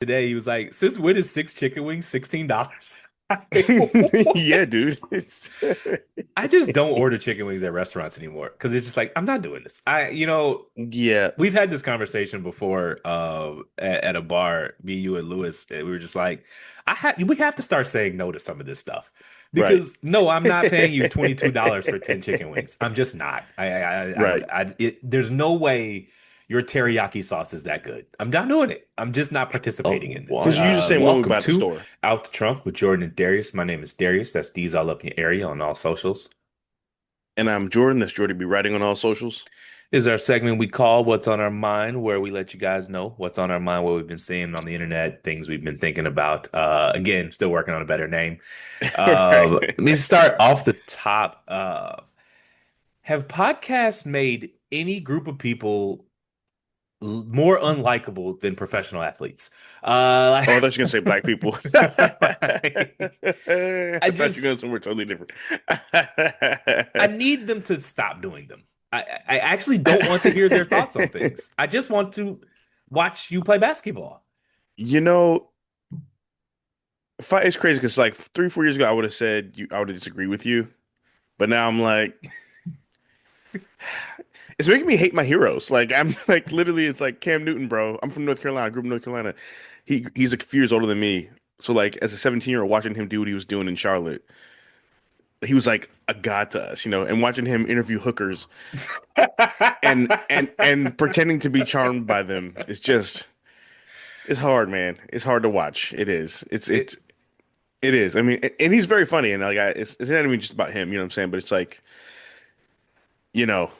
today. He was like, "Since when is six chicken wings $16?" Yeah, What? dude. I just don't order chicken wings at restaurants anymore because it's just like I'm not doing this. Yeah. We've had this conversation before at a bar, me, you, and Lewis, and we were just like, we have to start saying no to some of this stuff Right. because no, I'm not paying you $22 for 10 chicken wings. I'm just not. Right. There's no way your teriyaki sauce is that good. I'm not doing it. I'm just not Oh, participating in this. because you just saying when we Welcome buy at the to store. Out the Trunk with Jordan and Darius. My name is Darius. That's D's all up in your area on all socials. And I'm Jordan. That's Jordan be writing on all socials. Is our segment we call What's on Our Mind, where we let you guys know what's on our mind, what we've been seeing on the internet, things we've been thinking about. Again, still working on a better name. Right. Let me start off the top. Have podcasts made any group of people more unlikable than professional athletes? Oh, I thought you were gonna say black people. I I thought you just were going somewhere totally different. I need them to stop doing them. I actually don't want to hear their thoughts on things. I just want to watch you play basketball. You know, it's crazy because like 3, 4 years ago, I would have said I would have disagreed with you, but now I'm like, it's making me hate my heroes. Like I'm like literally, it's like Cam Newton, bro. I'm from North Carolina, I grew up in North Carolina. He's a few years older than me, so like as a 17-year-old, watching him do what he was doing in Charlotte, he was like a god to us, and watching him interview hookers and pretending to be charmed by them is just it's hard, man. It's hard to watch. It is. It, It is. I mean, and he's very funny, and like it's not even just about him. You know what I'm saying? But it's like you know,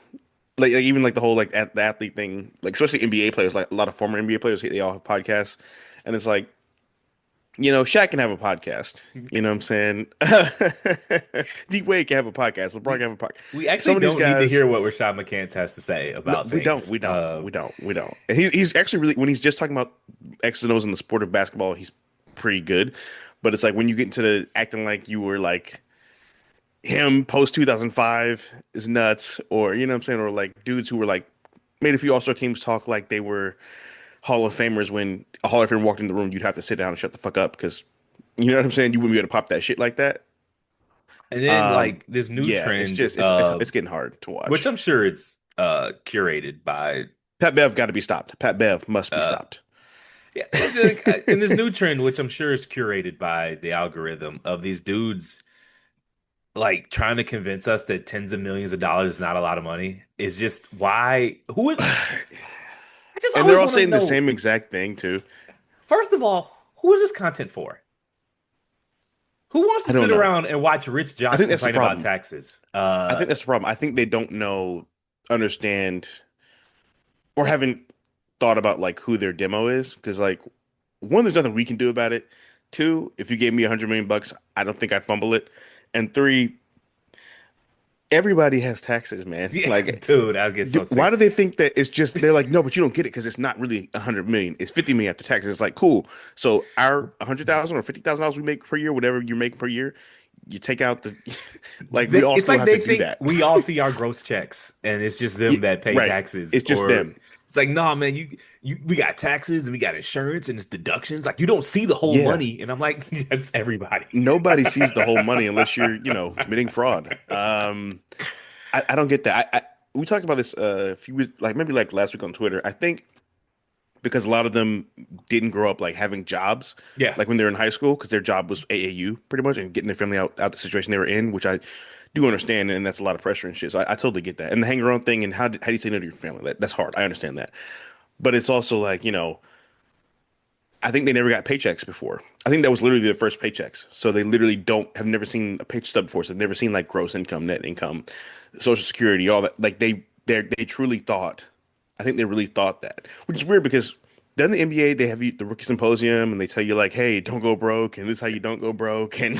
like even like the whole like the athlete thing, like especially NBA players, like a lot of former NBA players, they all have podcasts, and it's like Shaq can have a podcast. You know what I'm saying? D Wade can have a podcast. LeBron can we have a podcast. we actually Some of these don't need to guys, hear what Rashad McCants has to say no, about we don't, things. we don't, we don't. And he's actually really when he's just talking about X's and O's in the sport of basketball, he's pretty good. But it's like when you get into the acting like you were like him post 2005 is nuts, or you know what I'm saying, or like dudes who were like made a few All-Star teams talk like they were Hall of Famers when a Hall of Famer walked in the room, you'd have to sit down and shut the fuck up because you know what I'm saying, you wouldn't be able to pop that shit like that. And then like this new Yeah, it's trend, just it's getting hard to which watch. I'm sure it's curated by Pat Bev got to be stopped. Pat Bev must be uh stopped. yeah, in this new trend, which I'm sure is curated by the algorithm of these dudes like trying to convince us that tens of millions of dollars is not a lot of money is just why who I just And they're always all want to saying the know. same exact thing too. First of all, who is this content for? Who wants to I don't sit know. around and watch Rich I Josh think that's the complain about problem. taxes? I think that's the problem. I think they don't know, understand, or haven't thought about like who their demo is. Because like, one, there's nothing we can do about it. Two, if you gave me 100 million bucks, I don't think I'd fumble it. And three, everybody has taxes, man. Yeah, Like, dude, I get so why sick. do they think that it's just they're like, no, but you don't get it because it's not really 100 million. It's 50 million after taxes. It's like, cool. So our 100,000 or $50,000 we make per year, whatever you make per year, you take out the like we all It's still like have to they do think that. we all see our gross checks, and it's just Yeah, them that pay right. taxes. It's just Or them. it's like, nah, man, we got taxes and we got insurance and it's deductions. Like you don't see the whole Yeah. money, and I'm like, that's everybody. Nobody sees the whole money unless you're, committing fraud. I don't get that. We talked about this a few weeks, like maybe like last week on Twitter. I think because a lot of them didn't grow up like having jobs, Yeah, like when they were in high school, because their job was AAU pretty much and getting their family out the situation they were in, which I do understand, and that's a lot of pressure and shit. So I totally get that. And the hang around thing and how do you say no to your family? That's hard. I understand that. But it's also like, I think they never got paychecks before. I think that was literally their first paychecks. So they literally don't have never seen a pay stub before. So they've never seen like gross income, net income, Social Security, all that. Like they truly thought. I think they really thought that, which is weird because then the NBA they have the rookie symposium and they tell you like, hey, don't go broke, and this is how you don't go broke, and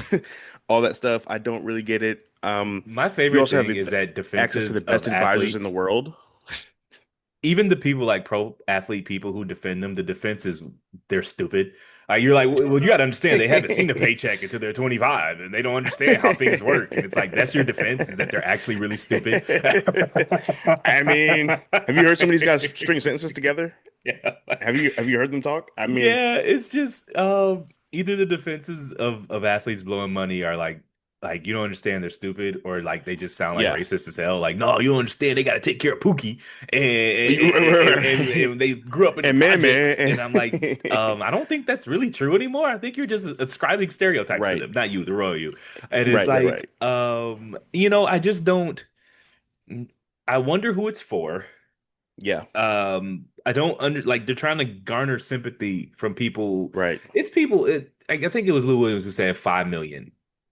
all that stuff. I don't really get it. my You favorite also have thing is that access to defenses the of best advisors in the athletes, world. even the people like pro athlete people who defend them, the defense is they're stupid. You're like, well, you got to understand they haven't seen a paycheck until they're 25, and they don't understand how things work. And it's like that's your defense is that they're actually really stupid. I mean, have you heard some of these guys string sentences together? Yeah. Have you heard them talk? I mean, Yeah, it's just either the defenses of athletes blowing money are like you don't understand they're stupid, or like they just sound like yeah. racist as hell. Like, no, you don't understand, they gotta take care of Pookie, and they grew up in the And man, projects. man, And I'm like, I don't think that's really true anymore. I think you're just ascribing stereotypes to right, them, not you, the royal you. And it's right, right, like, right. I just don't. I wonder who it's for. Yeah, I don't under like they're trying to garner sympathy from people. right, It's people. I think it was Lou Williams who said 5 million.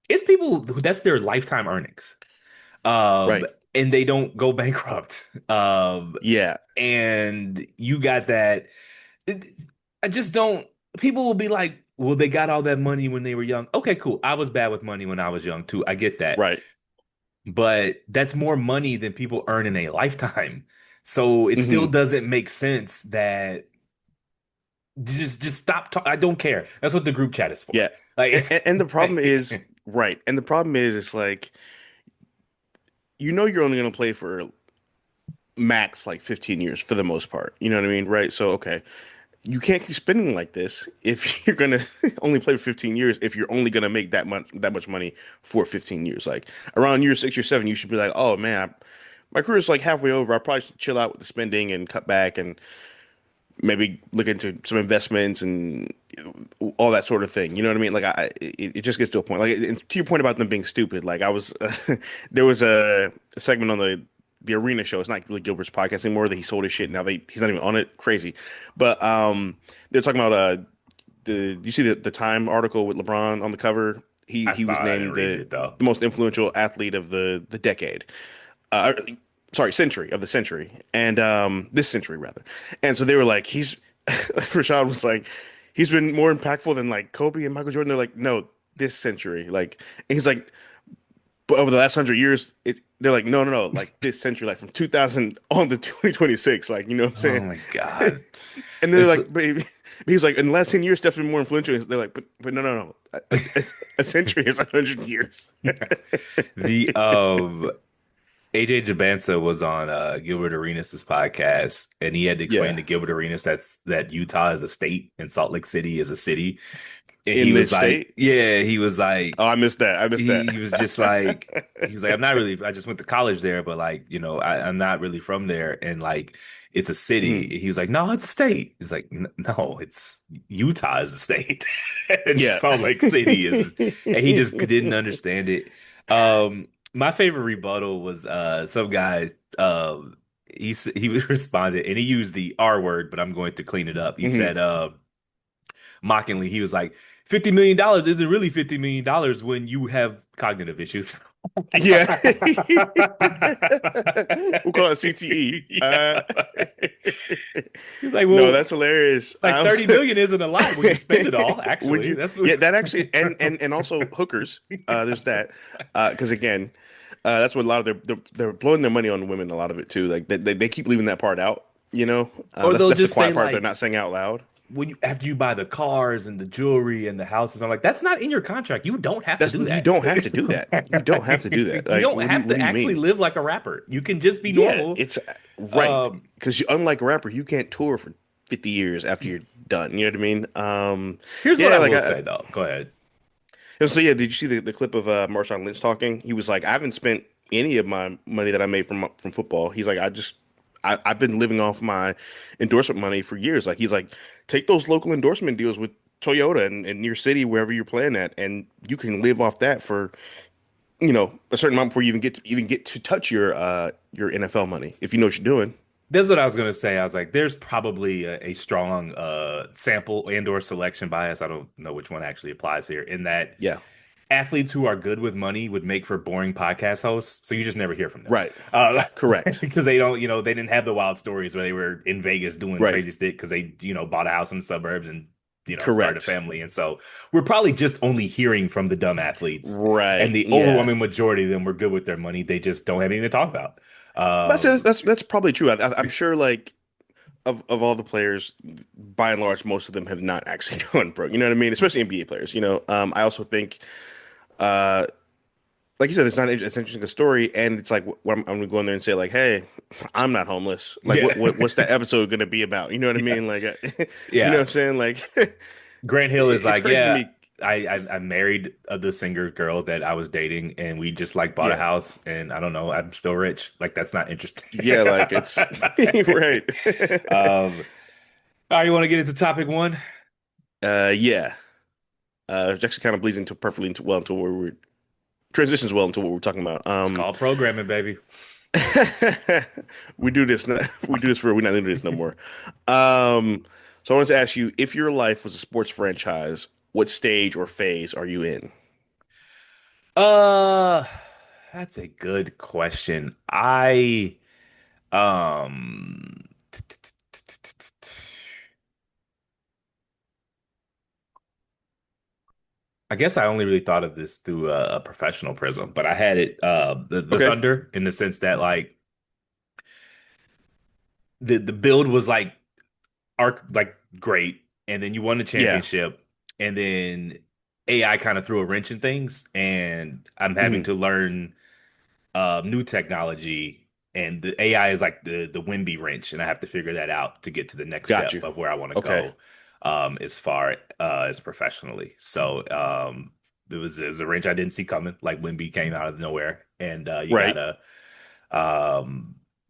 It's people who that's their lifetime earnings. Um, right. and they don't go bankrupt. Yeah. And you got that. It- I just don't. People will be like, "Well, they got all that money when they were young." Okay, cool. I was bad with money when I was young too. I get that, Right. but that's more money than people earn in a lifetime. So it still Hmm. doesn't make sense that just stop talking. I don't care. That's what the group chat is for. Yeah. Like, And the problem is, right. And the problem is, it's like, you're only going to play for max like 15 years for the most part. You know what I mean? Right. So, okay. You can't keep spending like this if you're going to only play for 15 years, if you're only going to make that much money for 15 years. Like around year 6 or 7, you should be like, oh man, my career is like halfway over. I probably should chill out with the spending and cut back and maybe look into some investments and all that sort of thing. You know what I mean? Like it just gets to a point. Like and to your point about them being stupid. Like I was, there was a segment on the arena show. It's not really Gilbert's podcast anymore. That he sold his shit. Now he's not even on it. Crazy, but they're talking about you see the Time article with LeBron on the cover. He I he was saw it. I didn't named read the it though. the most influential athlete of the decade. Uh, sorry, century of the century, and this century rather. And so they were like, Rashad was like, he's been more impactful than like Kobe and Michael Jordan. They're like, no, this century, like, and he's like, but over the last 100 years, they're like, no, no, no, like this century, like from 2000 on to 2026, like, you know what I'm Oh saying? my God. And they're It's like, but he's like, in the last 10 years, Steph's been more influential. They're like, but no, no, no, a century is 100 years. the AJ Jabanza was on Gilbert Arenas' podcast, and he had to explain Yeah, to Gilbert Arenas that Utah is a state and Salt Lake City is a city. And he in was this like, state. yeah, he was like, Oh, I missed that. I missed that. he was just like, he was like, I'm not really, I just went to college there, but like, I'm not really from there. And like, it's a Mhm. city. He was like, no, it's a state. He's like, No, it's Utah is the state. And Yeah. Salt Lake City is, and he just didn't understand it. My favorite rebuttal was some guy, he responded and he used the R word, but I'm going to clean it up. He Hmm. said, mockingly, he was like, $50 million isn't really $50 million when you have cognitive issues. Yeah. We'll call it CTE. Yeah. He's like, No, well, that's hilarious. like 30 million isn't a lot when you spend it all, Would actually. you? That's what Yeah, that actually, and also hookers. There's that. Because again, that's what a lot of they're blowing their money on women. A lot of it too. Like they keep leaving that part out. You know, or that's they'll that's the just say quiet part they're like not saying out loud. when you after you buy the cars and the jewelry and the houses, I'm like, that's not in your contract. You don't have to That's do You that. don't have to do that. You don't have to do that. You Like, don't have what to do you actually mean? live like a rapper. You can just be Yeah, normal. it's right. Um, Because unlike a rapper, you can't tour for 50 years after you're done. You know what I mean? Here's what Yeah, I like will say though. Go ahead. so yeah, did you see the clip of Marshawn Lynch talking? He was like, I haven't spent any of my money that I made from football. He's like, I've been living off my endorsement money for years. Like he's like, take those local endorsement deals with Toyota and your city, wherever you're playing at, and you can live off that for, a certain amount before you even get to touch your NFL money if you know what you're doing. That's what I was gonna say. I was like, there's probably a strong sample and or selection bias. I don't know which one actually applies here. In that Yeah. athletes who are good with money would make for boring podcast hosts, so you just never hear from them. Right. Uh, Correct. because they don't, they didn't have the wild stories where they were in Vegas doing Right. crazy shit because they, bought a house in the suburbs and started a Correct. family. And so we're probably just only hearing from the dumb athletes, and Right. the Yeah. overwhelming majority of them were good with their money. They just don't have anything to talk about. That's probably true. I'm sure, like of all the players, by and large, most of them have not actually gone broke. You know what I mean? Especially NBA players. I also think like you said, it's not it's interesting a story, and it's like I'm gonna go in there and say like, hey, I'm not homeless. Like, Yeah. what's that episode gonna be about? You know what I Yeah. mean? Like, you know Yeah. what I'm saying? Like, Grant Hill is it's like, crazy to yeah, me. I married the singer girl that I was dating, and we just like bought a Yeah, house, and I don't know, I'm still rich. Like that's not interesting. yeah, like it's right. All right, you want to get into topic one? Yeah. It actually kind of bleeds into perfectly into well into where we're transitions well into what we're talking about. It's called programming, baby. We do this. We do this for. We're not into this no more. Um, so I wanted to ask you, if your life was a sports franchise, what stage or phase are you in? Uh, that's a good question. Um, I guess I only really thought of this through a professional prism, but I had it the Okay. Thunder in the sense that like the build was like arc like great, and then you won the Yeah. championship, and then AI kind of threw a wrench in things, and I'm having Mhm. to learn new technology, and the AI is like the Wimby wrench, and I have to figure that out to get to the next Got step you. of where I want to Okay. go, as far as professionally. So it was a wrench I didn't see coming. Like Wimby came out of nowhere, and you Right. gotta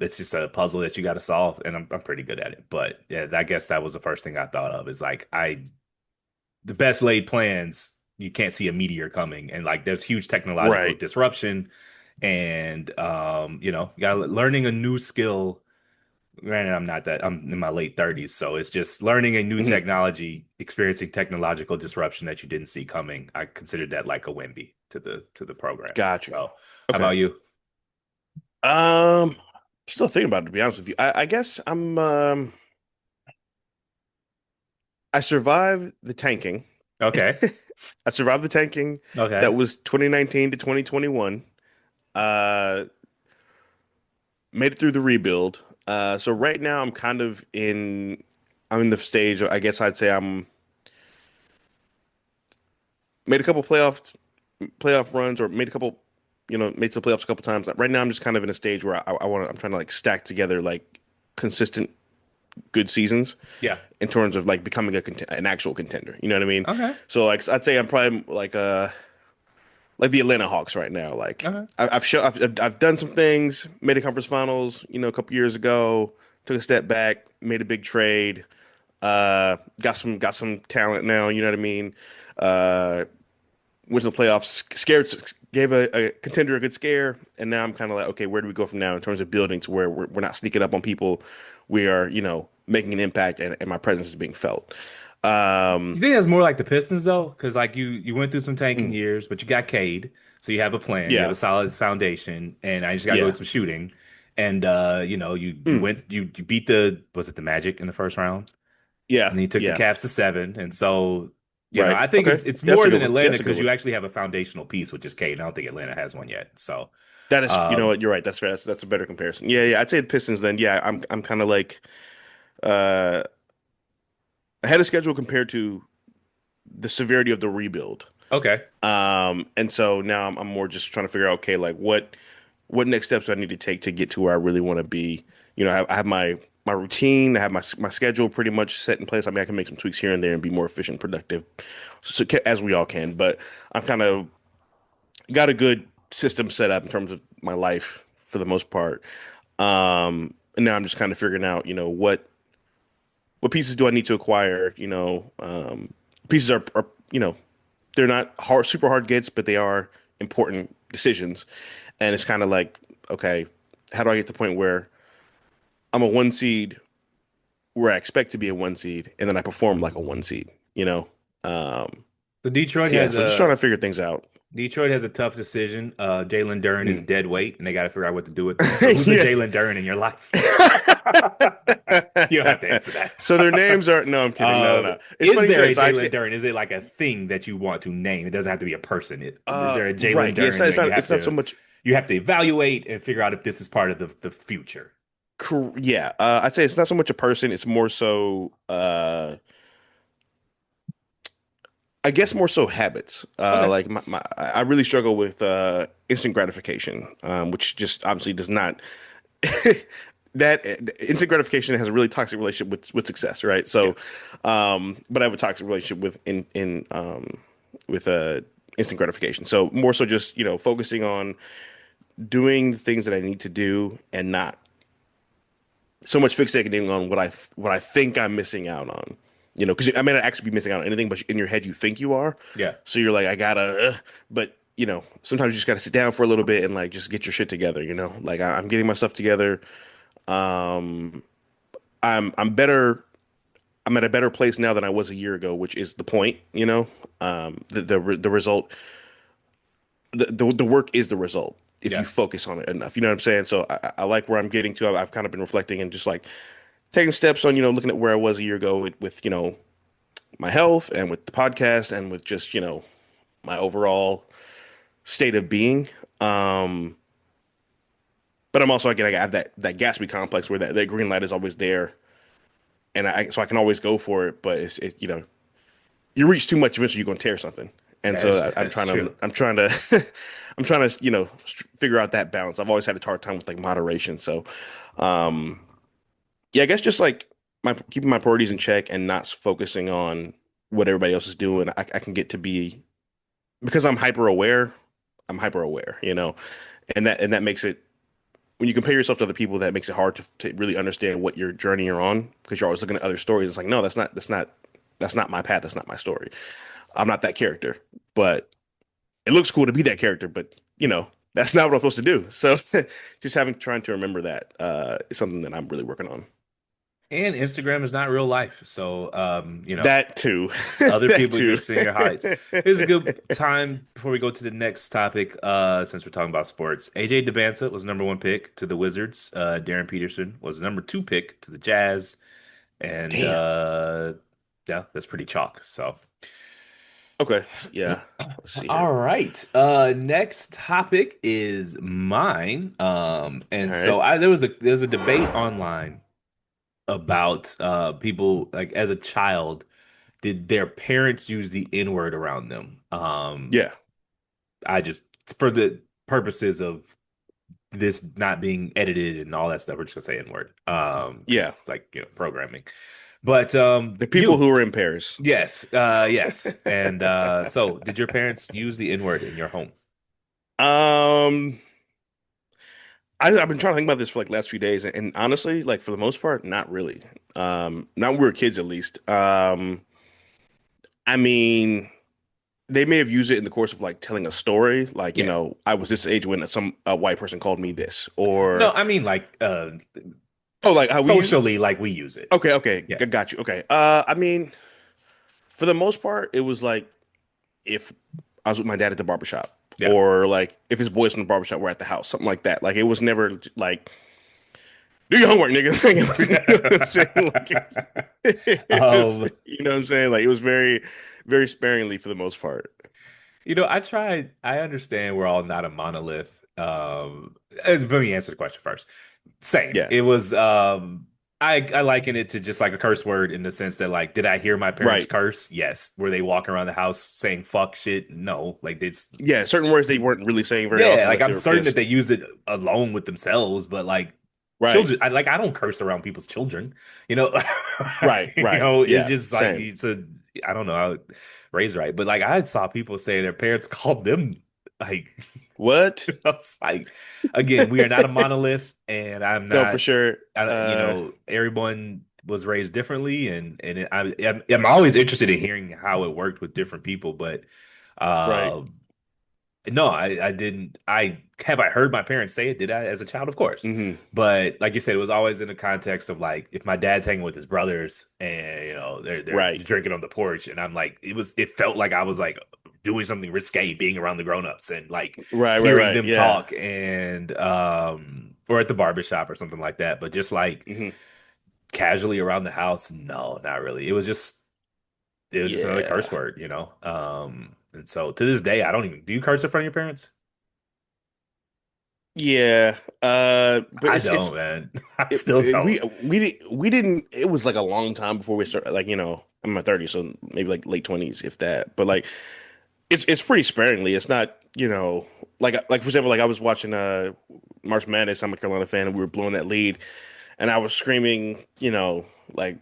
it's just a puzzle that you got to solve, and I'm pretty good at it. But yeah, I guess that was the first thing I thought of is like the best laid plans, you can't see a meteor coming, and like there's huge technological Right. disruption, and you got learning a new skill. Granted, I'm in my late 30s, so it's just learning a new Mhm. technology, experiencing technological disruption that you didn't see coming. I considered that like a Wimby to the program. Got you. So, how Okay. about you? Still thinking about it, to be honest with you. I guess I survived the tanking. Okay. I survived the tanking that Okay. was 2019 to 2021. Uh, Made it through the rebuild. So right now I'm in the stage of, I guess I'd say I'm made a couple playoff runs or made a couple, made to the playoffs a couple times. Right now I'm just kind of in a stage where I'm trying to like stack together like consistent good seasons Yeah. in terms of like becoming an actual contender. You know what I mean? Okay. So like I'd say I'm probably like the Atlanta Hawks right now. Like Okay. I've done some things, made a conference finals, a couple years ago, took a step back, made a big trade, got some talent now, you know what I mean? Uh, Went to the playoffs, scared, gave a contender a good scare, and now I'm kind of like, okay, where do we go from now in terms of building to where we're not sneaking up on people, we are, making an impact, and my presence is being felt. You Um, think that's more like the Pistons though? Because like you went through some tanking mm, years, but you got Cade, so you have a plan, you have a yeah, solid foundation, and I just gotta go with yeah, some shooting. And you mm, went you beat the was it the Magic in the first round? yeah, And then you took the yeah, Cavs to seven. And so, right, I think okay, it's that's more a good than one. Yeah, Atlanta that's a good because you one. actually have a foundational piece, which is Cade. I don't think Atlanta has one yet. So That is, you know um what, you're right. That's fair. That's a better comparison. Yeah, yeah. I'd say the Pistons then. Yeah, I'm kind of like uh ahead of schedule compared to the severity of the rebuild. okay. And so now I'm more just trying to figure out, okay, like what next steps do I need to take to get to where I really want to be? I have my routine, I have my schedule pretty much set in place. I mean, I can make some tweaks here and there and be more efficient, productive, so, as we all can. But I'm kind of got a good system set up in terms of my life for the most part. And now I'm just kind of figuring out, what pieces do I need to acquire? Pieces are they're not super hard gets, but they are important decisions. And it's kind of like, okay, how do I get to the point where I'm a one seed where I expect to be a one seed, and then I perform like a one seed, you know? Um, So so yeah, so just trying to figure things out. Detroit has a tough decision. Jalen Duren is Mm. dead weight, and they got to figure out what to do with him. So who's the Yeah. Jalen Duren in your life? You don't have to answer So their that. names are no, I'm kidding. No, no, no. It's Is funny you there say a it. So I Jalen actually, Duren? Is it like a thing that you want to name? It doesn't have to be a person. Is there a Jalen right. Yeah, Duren that it's not so much. you have to evaluate and figure out if this is part of the future? Yeah, I'd say it's not so much a person. It's more so I guess more so habits. Okay. Like I really struggle with instant gratification, which just obviously does not that instant gratification has a really toxic relationship with success, right? Yeah. So, but I have a toxic relationship with instant gratification. So more so just focusing on doing the things that I need to do and not so much fixating on what I think I'm missing out on. Because I may not actually be missing out on anything, but in your head you think you are. Yeah. So you're like, I gotta, but sometimes you just gotta sit down for a little bit and like just get your shit together. Like I'm getting my stuff together. Um, I'm better. I'm at a better place now than I was a year ago, which is the point. The result, the work is the result if you Yeah. focus on it enough. You know what I'm saying? So I like where I'm getting to. I've kind of been reflecting and just like taking steps on, looking at where I was a year ago with my health and with the podcast and with just, my overall state of being. Um, but I'm also, again, I have that Gatsby complex where that green light is always there. And so I can always go for it. But you reach too much, eventually you're going to tear something. And so I'm That's trying true. to, I'm trying to, I'm trying to, figure out that balance. I've always had a hard time with like moderation. So, um, yeah, I guess just like my keeping my priorities in check and not focusing on what everybody else is doing. I can get to be because I'm hyper aware. I'm hyper aware, and that makes it when you compare yourself to other people, that makes it hard to really understand what your journey you're on because you're always looking at other stories. It's like, no, that's not my path. That's not my story. I'm not that character, but it looks cool to be that character. But that's not what I'm supposed to do. So just trying to remember that is something that I'm really working on. And Instagram is not real life. So, That too. other That people, you're too. seeing your highlights. Here's a good time before we go to the next topic, since we're talking about sports. AJ DeBanza was number one pick to the Wizards. Darren Peterson was the number two pick to the Jazz. And Damn. yeah, that's pretty chalk. So Okay. Yeah. Let's see all here. right. Next topic is mine. All And so right. there's a debate online about people like as a child, did their parents use the N-word around them? Yeah. I just for the purposes of this not being edited and all that stuff, we're just gonna say N-word. Yeah. Because like programming. But The people you, who are in Paris. yes, yes. And so did your parents use the N-word in your home? Um, I've been trying to think about this for like last few days, and honestly, like for the most part, not really. Not when we were kids, at least. I mean, they may have used it in the course of like telling a story, like Yeah. I was this age when some white person called me this, No, or I mean like oh, like how we use it. socially, like we use it. Okay, okay, Yes. got you. Okay. I mean, for the most part, it was like if I was with my dad at the barbershop, Yeah. or like if his boys from the barbershop were at the house, something like that. Like it was never like do your homework, nigga. You know what I'm saying? Like Um, you know what I'm saying? Like it was very, very sparingly for the most part. I understand we're all not a monolith. Let me answer the question first. Same. Yeah, It was I liken it to just like a curse word in the sense that like, did I hear my parents right. curse? Yes. Were they walking around the house saying fuck shit? No. Like it's Yeah, certain words they weren't really saying very yeah, often like unless they I'm were certain that they pissed. used it alone with themselves, but like Right, children, I don't curse around people's children, you know. right, right. It's Yeah, just like same. it's a I don't know how it raised right, but like I saw people say their parents called them like What? I was like, again, we are not a monolith, and I'm No, for not. sure. Everyone was raised differently, I'm always interested in hearing how it worked with different people, but Right. uh, no, I didn't. I heard my parents say it? Did I as a child? Of course. Hmm. But like you said, it was always in the context of like if my dad's hanging with his brothers and they're Right. drinking on the porch and I'm like it felt like I was like doing something risque being around the grown-ups and like Right, right, hearing right. them Yeah. talk and or at the barbershop or something like that. But just like Hmm. casually around the house, no, not really. It was just another curse Yeah. word. And so to this day, I don't even do you curse in front of your parents? Yeah, but I it's don't, man. I still don't. we didn't. It was like a long time before we started. Like I'm in my 30s, so maybe like late 20s, if that. But like it's pretty sparingly. It's not like for example, like I was watching March Madness. I'm a Carolina fan, and we were blowing that lead, and I was screaming, like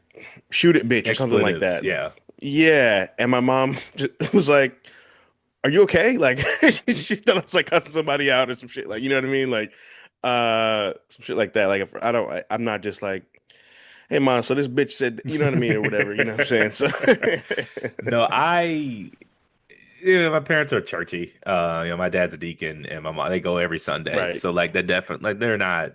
shoot it, bitch, or something like Expletives, that. yeah. Yeah, and my mom just was like, "Are you okay?" Like she thought I was like cussing somebody out or some shit. Like you know what I mean? Like some shit like that. Like if I don't, I'm not just like, "Hey, mom, so this bitch said," you know what I mean, or whatever. You know what I'm saying? So No, my parents are churchy. My dad's a deacon and my mom, they go every Sunday. right, So like that definitely like they're not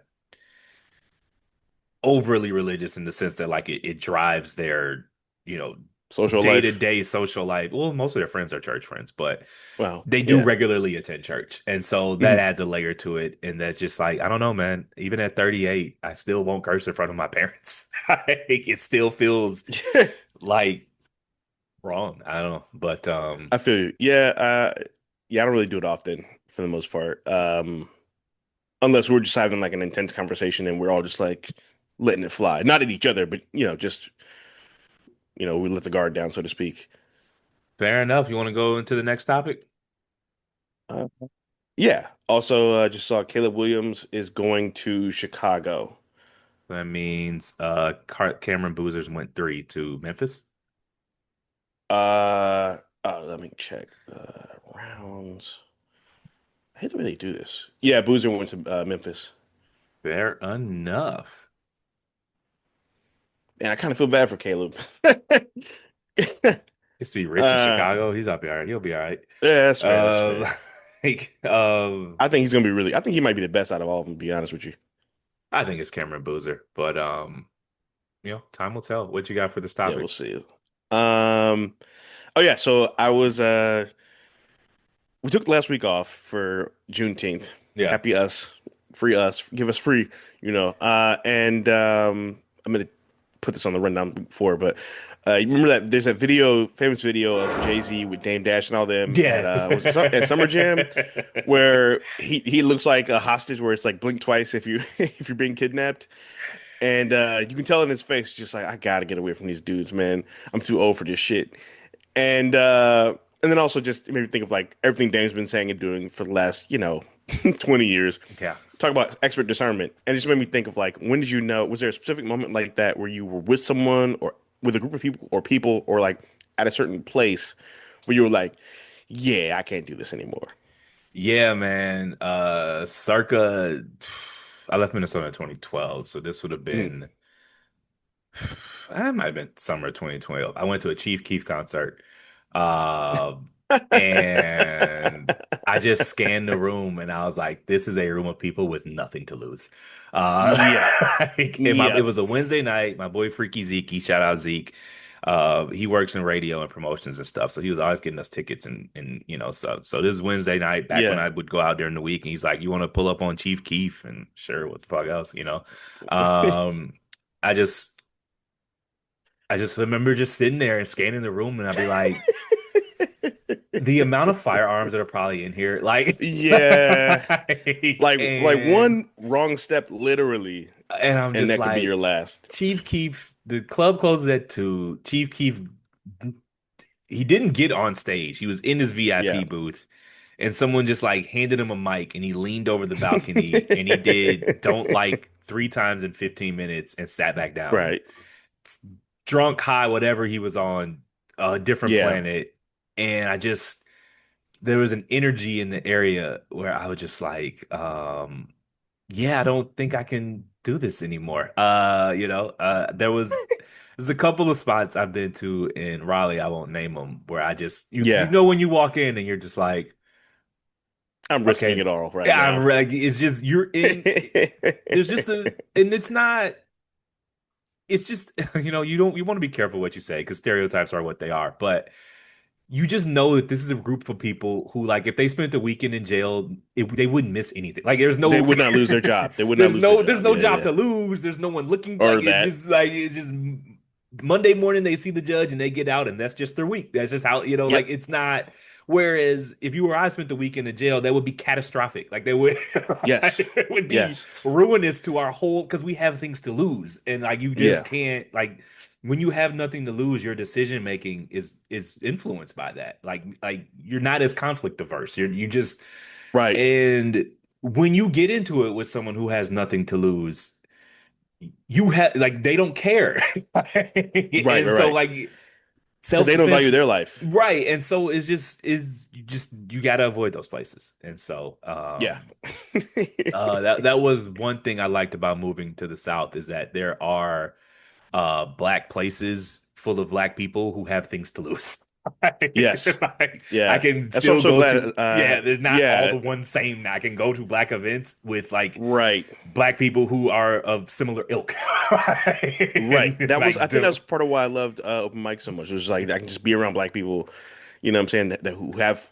overly religious in the sense that like it drives their, you know, social life. day-to-day social life. Well, most of their friends are church friends, but Wow, they do yeah. regularly attend church. And so that Mhm. adds a layer to it. And that's just like, I don't know, man. Even at 38, I still won't curse in front of my parents. Like, it still feels like wrong. I don't know. But I feel you. Yeah, yeah, I don't really do it often for the most part. Unless we're just having like an intense conversation and we're all just like letting it fly. Not at each other, but just we let the guard down, so to speak. fair enough. You want to go into the next topic? Uh, yeah. Also, just saw Caleb Williams is going to Chicago. That means Cameron Boozers went 3 to Memphis. Let me check rounds. I hate the way they do this. Yeah, Boozer went to Memphis, Fair enough. and I kind of feel bad for Caleb. Used to be rich in uh, Chicago. He'll be all right. He'll be all right. yeah, that's fair. That's Uh, fair. like, I think he's gonna be really. I think he might be the best out of all of them. To be honest with you. I think it's Cameron Boozer, but time will tell. What you got for this Yeah, we'll topic? see. Um. Oh yeah. So I was. We took last week off for Juneteenth. Yeah. Happy us, free us, give us free. And I'm gonna put this on the rundown before, but you remember that there's a video, famous video of Jay-Z with Dame Dash and all them at Yeah. was it at Summer Jam, where he looks like a hostage, where it's like blink twice if you if you're being kidnapped. And you can tell in his face, just like, I gotta get away from these dudes, man. I'm too old for this shit. And then also just made me think of like everything Dame's been saying and doing for the last, 20 years. Yeah. Talk about expert discernment. And it just made me think of like, when did you know, was there a specific moment like that where you were with someone or with a group of people or like at a certain place where you were like, yeah, I can't do this anymore. Yeah, man. Circa, I left Minnesota in 2012, so this would have Mm. been, it might have been summer 2012. I went to a Chief Keef concert, uh, and I just scanned the room, and I was like, "This is a room of people with nothing to lose." Uh, Yep. it Yep. was a Wednesday night. My boy Freaky Zeke, shout out Zeke. He works in radio and promotions and stuff, so he was always getting us tickets and stuff. So this Wednesday night, back when Yeah. I would go out during the week, and he's like, "You want to pull up on Chief Keef?" And sure, what the fuck else. Um, I just I just remember just sitting there and scanning the room, and I'd be like, the amount of firearms that are probably in here, like, Yeah. Like and one wrong step literally I'm and just that could be your like, last. Chief Keef, the club closes at 2. Chief Keef, he didn't get on stage. He was in his Yeah. VIP booth, and someone just like handed him a mic, and he leaned over the balcony, and he did "Don't Like" 3 times in 15 minutes and sat back down. Right. Drunk, high, whatever he was on, a different Yeah. planet. And there was an energy in the area where I was just like, yeah, I don't think I can do this anymore. There's a couple of spots I've been to in Raleigh, I won't name them, where I just, you Yeah. know, when you walk in and you're just like, I'm risking okay, it all right yeah, now. it's just, you're in, there's just and it's not, it's just, you want to be careful what you say because stereotypes are what they are, but you just know that this is a group of people who, like, if they spent the weekend in jail, they wouldn't miss anything. Like, They would not lose their job. They would not lose their there's job. no Yeah, job yeah. to lose. There's no one looking. Like, Or that. it's just Monday morning they see the judge and they get out, and that's just their week. That's just how, like, Yep. it's not. Whereas if you or I spent the weekend in jail, that would be catastrophic. Like, they would, Yes. it would be Yes. ruinous to our whole, because we have things to lose, and like, you just Yeah. can't, like, when you have nothing to lose, your decision making is influenced by that. Like you're not as conflict averse. You just, Right. and when you get into it with someone who has nothing to lose, you have, like, they don't care. Right. And Right. so, Right. like, Because they don't value self-defense, their life. right? And so it's just, you got to avoid those places. And so Yeah. that was one thing I liked about moving to the South, is that there are black places full of black people who have things to lose. Yes. Like, I Yeah. can That's what I'm still so go glad. to, yeah, there's not all Yeah. the one same. I can go to black events with, like, Right. black people who are of similar ilk. Right. And That was, I like, think do that's part of why I loved open mic so much. It was like I can just be around black people, you know what I'm saying, that who have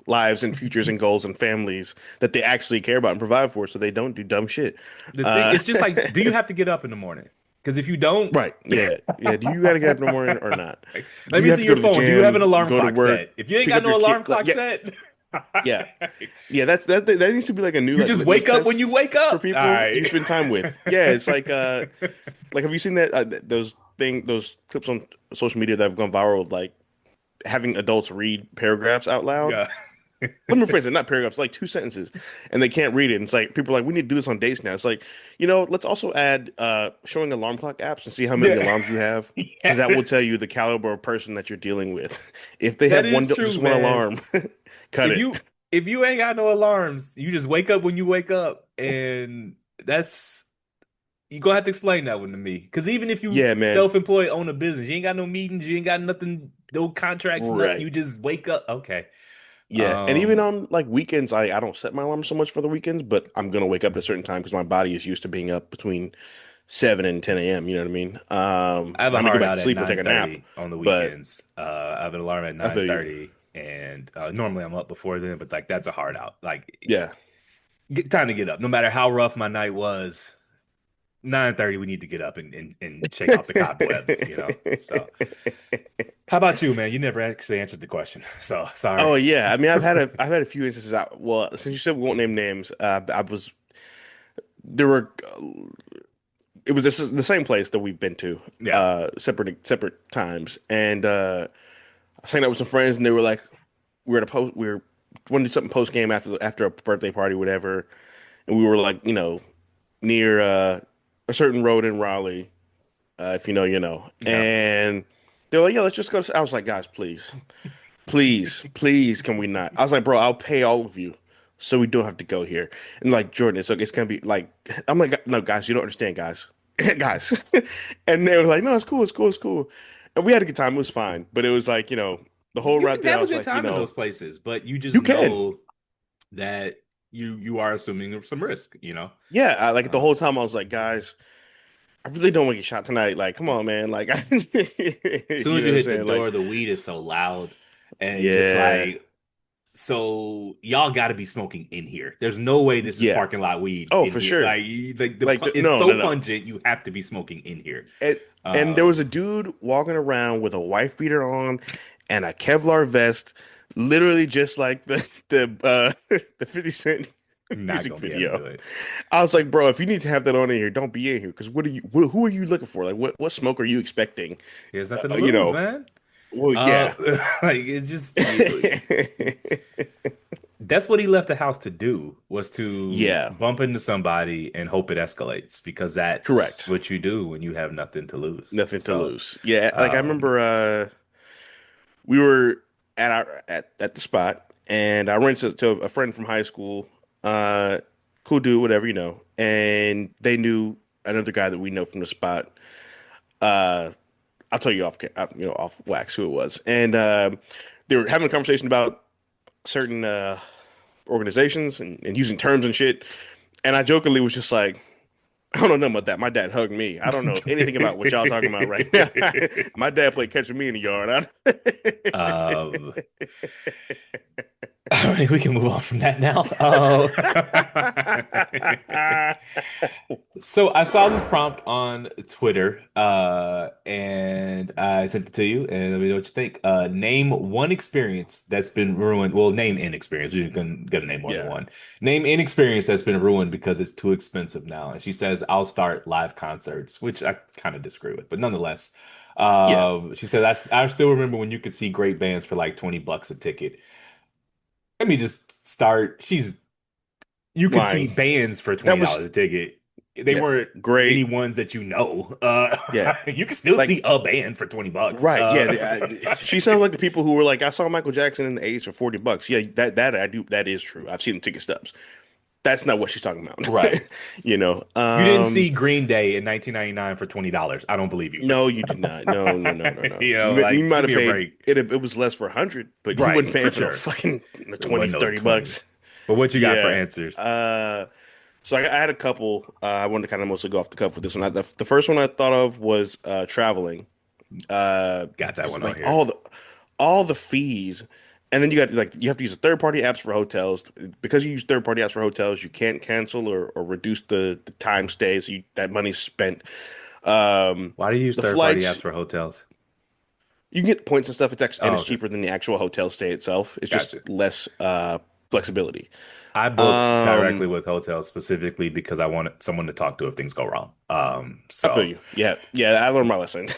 lives and futures and goals and families that they actually care about and provide for, so they don't do dumb shit. the thing, Uh, it's just like, do you have to get up in the morning? Because if you don't, right. Yeah. Yeah. Do you got to get up in the morning or not? like, Do let you me have see to go your to the phone. Do you have an gym, alarm go to clock work, set? If you ain't pick got up your no kid? alarm Like, clock yeah. set, Yeah. Yeah, that needs to be like a new you like just litmus wake up when test you wake for up. All people right. you spend time with. Yeah, it's like have you seen that those clips on social media that have gone viral of, like, having adults read paragraphs out loud? Yeah. Let me rephrase it, not paragraphs, like two sentences, and they can't read it. And it's like people are like, we need to do this on dates now. It's like, let's also add showing alarm clock apps and see how many Yeah. alarms you have, because that will tell Yes. you the caliber of person that you're dealing with. If they That have is just true, one man. alarm, cut If it. you if you ain't got no alarms, you just wake up when you wake up, and that's, you gonna have to explain that one to me. Because even if you Yeah, man. self-employed, own a business, you ain't got no meetings, you ain't got nothing, no contracts, nothing. Right. You just wake up. Okay. Yeah, and even Um, on like weekends, I don't set my alarm so much for the weekends, but I'm gonna wake up at a certain time because my body is used to being up between 7 and 10 a.m. You know what I mean? I have a I may go hard back to out at sleep or take a nap, 9:30 on the but weekends. I have an alarm at I feel you. 9:30, and normally I'm up before then, but like, that's a hard out. Like, Yeah, time to get up. No matter how rough my night was, 9:30 we need to get up and shake off the cobwebs. So how about you, man? You never actually answered the question. So sorry. Oh yeah, I mean I've had a few instances. Well, since you said we won't name names, I was there were it was the same place that we've been to, Yeah. separate times, and I was hanging out with some friends, and they were like, we were wanting to do something post game after a birthday party, whatever, and we were like, near a certain road in Raleigh, if you know, you know, Yeah. and they're like, yeah, let's just go. I was like, guys, please. Please, please, can we not? I was like, bro, I'll pay all of you so we don't have to go here. And like, Jordan, it's gonna be like, I'm like, no, guys, you don't understand, guys, guys. And they were like, no, it's cool, it's cool, it's cool. And we had a good time. It was fine, but it was like, the whole You route can there, I have a was good like, time in those places, but you just you can. know that you are assuming some risk. Yeah, like the Uh, whole time I was like, guys, I really don't want to get shot tonight. Like, come on, man. Like, as soon you as know you what I'm hit the saying? Like, door, the weed is so loud, and just yeah, like, so y'all got to be smoking in here. There's no way this is yeah. parking lot weed Oh, in for here. sure. Like Like, it's no, so no, no. pungent. You have to be smoking in here. And and there was a Um, dude walking around with a wife beater on and a Kevlar vest, literally just like the 50 Cent not music gonna be able to video. do it. I was like, bro, if you need to have that on in here, don't be in here. Because who are you looking for? Like, what smoke are you expecting? There's nothing to You lose, know, man. well, Uh, yeah. like, it's just, that's what he left the house to do, was to Yeah, bump into somebody and hope it escalates, because that's correct. what you do when you have nothing to lose. Nothing to So, lose. Yeah, like I um, remember we were at the spot, and I ran to a friend from high school, uh, cool dude, whatever, and they knew another guy that we know from the spot. Uh, I'll tell you off wax who it was, and they were having a conversation about certain organizations and using terms and shit, and I jokingly was just like, I don't know nothing about that. My dad hugged me. I don't know anything about what y'all talking about right now. My dad played catch with me in the yard. um, All right, we can move on from that now. So I saw this prompt on Twitter, and I sent it to you, and let me know what you think. Name one experience that's been ruined. Well, name an experience. You're gonna name more than Yeah. one. Name an experience that's been ruined because it's too expensive now. And she says, "I'll start live concerts," which I kind of disagree with, but nonetheless, Yeah. she said, I still remember when you could see great bands for like $20 a ticket. Let me just start. You could see Lying. bands for That $20 was, a ticket. They yeah, weren't any great. ones that you know. Yeah. You can still Like, see a band for $20. right. Yeah. She sounds like the people who were like, I saw Michael Jackson in the 80s for $40. Yeah, that I do. That is true. I've seen the ticket stubs. That's not what she's talking about. Right. You know, You didn't see Green Day in 1999 for $20. I don't believe you. no, you did not. No, no, no, no, no. You know, You like might give have me a paid break. it. It was less for 100, but you wouldn't Right, pay for for no sure. fucking It 20, wasn't no 30 20. bucks. But what you got for Yeah. answers? So I had a couple. I wanted to kind of mostly go off the cuff with this one. The first one I thought of was traveling. Got that Just one on like here. all the fees, and then you got like you have to use third party apps for hotels. Because you use third party apps for hotels, you can't cancel or reduce the time stay, so that money's spent. Why do you use The third-party flights, apps for hotels? you can get points and stuff. And Oh, it's okay. cheaper than the actual hotel stay itself. It's just Gotcha. less flexibility. I book directly Um, with hotels specifically because I wanted someone to talk to if things go wrong. I feel So you. Yeah, yeah. I learned my lesson.